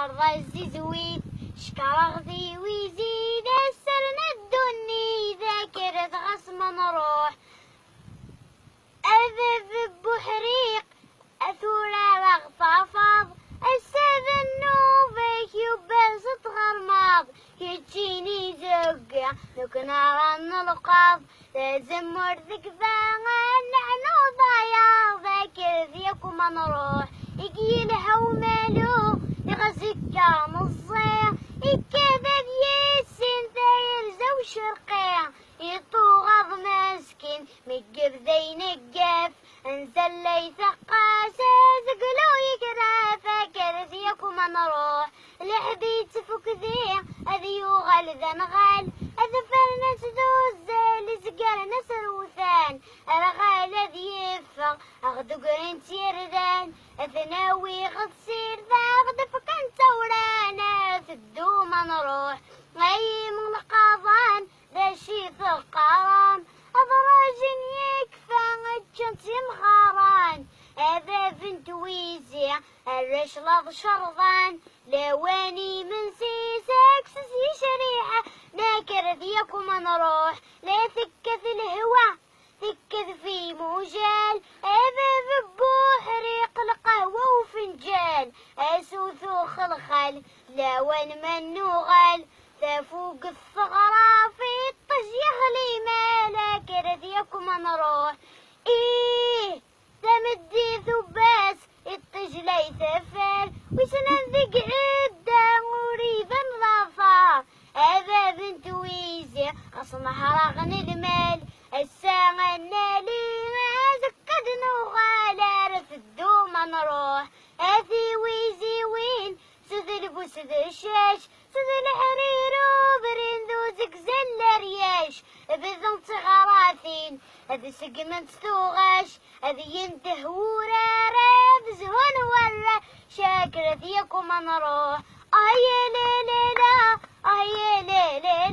رازي زويد شكرا غذي ويزيد السرنا الدني ذاكرة غصم نروح أذب بحريق أثورا رغفافاض السيد النوفيك يبسط غرماض يجيني زقع نكنا نلقاض لازم مرذك ذاغن نحنو ضايع ذاكر ذيكم نروح يجي الهو مالو يغزك مصير يكذب يسن ثير زو شرقيع يطوغض مسكين مقب ذي نقف انزل لي ثقاسة زقلو يقرا فاكر ذيكم نروح لحبي تفك ذي اذي يغل ذنغال اذفر نسدوز لزقر نسر وثان ارغال ذي يفق اغدو قرين تيردان اثناوي غتصير ذا اغدف كنت ورانا ثدو ما نروح اي ملقاضان ذا شي ثقاران أضراج يكفى الجنس مخاران هذا بنت ويزي الرش لض شرطان لواني من سيسك سسي شريحة ناكر ذيكم نروح لا ثكث الهوى ثكث في موجال هذا ذبو حريق القهوة وفنجان أسوثو خلخل لوان من نوغل تفوق الثغرة في الطج يغلي مالك رذيكم نروح إيه تمدي ثباس الطج لي ثفال وسنذق عدة مريبا ظفار هذا بنت ويزي أصنع رغن المال الساعة النالي ما زكد نوغال رفدو ما نروح هذي ويزي وين سذ البوسد الشاش سذ الحرير وبرندو زقزل رياش بذن صغراثين هذي سقمنت ثوغاش هذي ينته ورارا زهون ولا شاكرة فيكم نروح آي لا لا لا آي لا لا